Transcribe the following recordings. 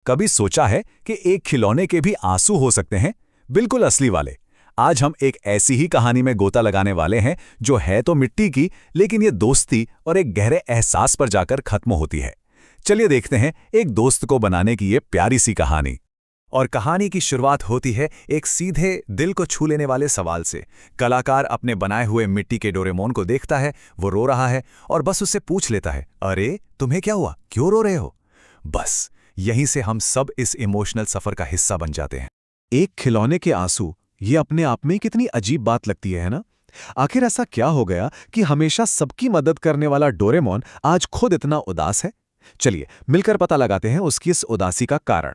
कभी सोचा है कि एक खिलौने के भी आंसू हो सकते हैं, बिल्कुल असली वाले। आज हम एक ऐसी ही कहानी में गोता लगाने वाले हैं जो है तो मिट्टी की, लेकिन ये दोस्ती और एक गहरे एहसास पर जाकर खत्म होती है। चलिए देखते हैं एक दोस्त को बनाने की ये प्यारी सी कहानी। और कहानी की शुरुआत होती है एक सीधे दिल को छू लेने वाले सवाल से। कलाकार अपने बनाए हुए मिट्टी के डोरेमोन को देखता है, वो रो रहा है और बस उससे पूछ लेता है, अरे तुम्हें क्या हुआ, क्यों रो रहे हो? बस यहीं से हम सब इस इमोशनल सफर का हिस्सा बन जाते हैं। एक खिलौने के आंसू, ये अपने आप में कितनी अजीब बात लगती है ना? आखिर ऐसा क्या हो गया कि हमेशा सबकी मदद करने वाला डोरेमोन आज खुद इतना उदास है? चलिए मिलकर पता लगाते हैं उसकी इस उदासी का कारण।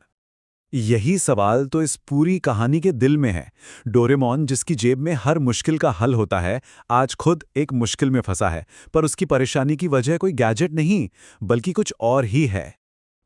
यही सवाल तो इस पूरी कहानी के दिल में है। डोरेमोन, जिसकी जेब में हर मुश्किल का हल होता है, आज खुद एक मुश्किल में फंसा है। पर उसकी परेशानी की वजह कोई गैजेट नहीं, बल्कि कुछ और ही है।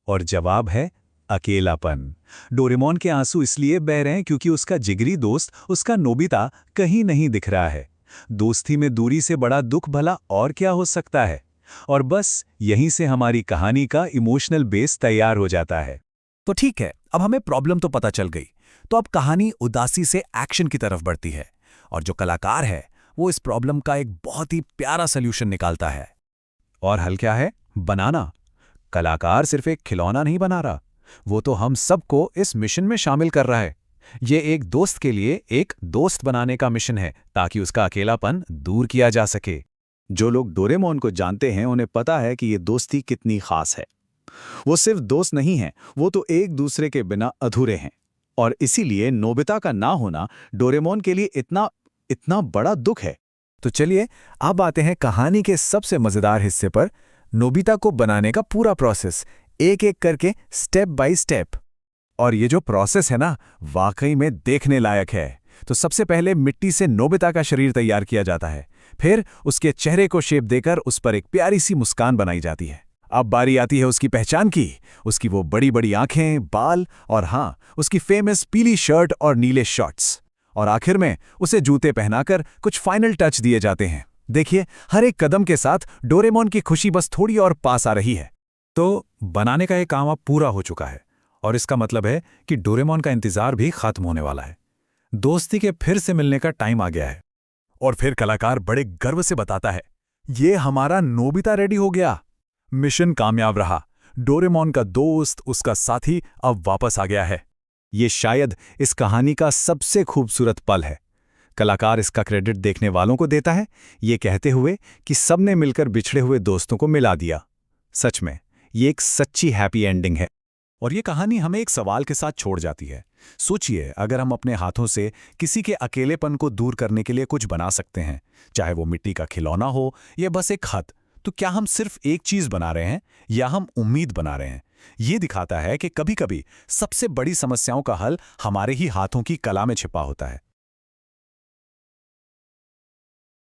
और जवाब है अकेलापन। डोरेमोन के आंसू इसलिए बह रहे हैं क्योंकि उसका जिगरी दोस्त, उसका नोबिता, कहीं नहीं दिख रहा है। दोस्ती में दूरी से बड़ा दुख भला और क्या हो सकता है? और बस यहीं से हमारी कहानी का इमोशनल बेस तैयार हो जाता है। तो ठीक है, अब हमें प्रॉब्लम तो पता चल गई। तो अब कहानी उदासी से एक्शन की तरफ बढ़ती है, और जो कलाकार है वो इस प्रॉब्लम का एक बहुत ही प्यारा सल्यूशन निकालता है। और हल क्या है? बनाना। कलाकार सिर्फ एक खिलौना नहीं बना रहा, वो तो हम सबको इस मिशन में शामिल कर रहा है। ये एक दोस्त के लिए एक दोस्त बनाने का मिशन है, ताकि उसका अकेलापन दूर किया जा सके। जो लोग डोरेमोन को जानते हैं उन्हें पता है कि ये दोस्ती कितनी खास है। वो सिर्फ दोस्त नहीं हैं, वो तो एक दूसरे के बिना अधूरे हैं। और इसीलिए नोबिता का ना होना डोरेमोन के लिए इतना इतना बड़ा दुख है। तो चलिए अब आते हैं कहानी के सबसे मजेदार हिस्से पर, नोबिता को बनाने का पूरा प्रोसेस, एक एक करके, स्टेप बाय स्टेप। और ये जो प्रोसेस है ना, वाकई में देखने लायक है। तो सबसे पहले मिट्टी से नोबिता का शरीर तैयार किया जाता है। फिर उसके चेहरे को शेप देकर उस पर एक प्यारी सी मुस्कान बनाई जाती है। अब बारी आती है उसकी पहचान की, उसकी वो बड़ी बड़ी आंखें, बाल और हाँ, उसकी फेमस पीली शर्ट और नीले शॉर्ट्स। और आखिर में उसे जूते पहनाकर कुछ फाइनल टच दिए जाते हैं। देखिए, हर एक कदम के साथ डोरेमोन की खुशी बस थोड़ी और पास आ रही है। तो बनाने का ये काम अब पूरा हो चुका है, और इसका मतलब है कि डोरेमोन का इंतजार भी खत्म होने वाला है। दोस्ती के फिर से मिलने का टाइम आ गया है। और फिर कलाकार बड़े गर्व से बताता है, ये हमारा नोबिता रेडी हो गया। मिशन कामयाब रहा। डोरेमोन का दोस्त, उसका साथी अब वापस आ गया है। ये शायद इस कहानी का सबसे खूबसूरत पल है। कलाकार इसका क्रेडिट देखने वालों को देता है, ये कहते हुए कि सबने मिलकर बिछड़े हुए दोस्तों को मिला दिया। सच में ये एक सच्ची हैप्पी एंडिंग है। और ये कहानी हमें एक सवाल के साथ छोड़ जाती है। सोचिए, अगर हम अपने हाथों से किसी के अकेलेपन को दूर करने के लिए कुछ बना सकते हैं, चाहे वो मिट्टी का खिलौना हो या बस एक खत, तो क्या हम सिर्फ एक चीज बना रहे हैं या हम उम्मीद बना रहे हैं? ये दिखाता है कि कभी-कभी सबसे बड़ी समस्याओं का हल हमारे ही हाथों की कला में छिपा होता है।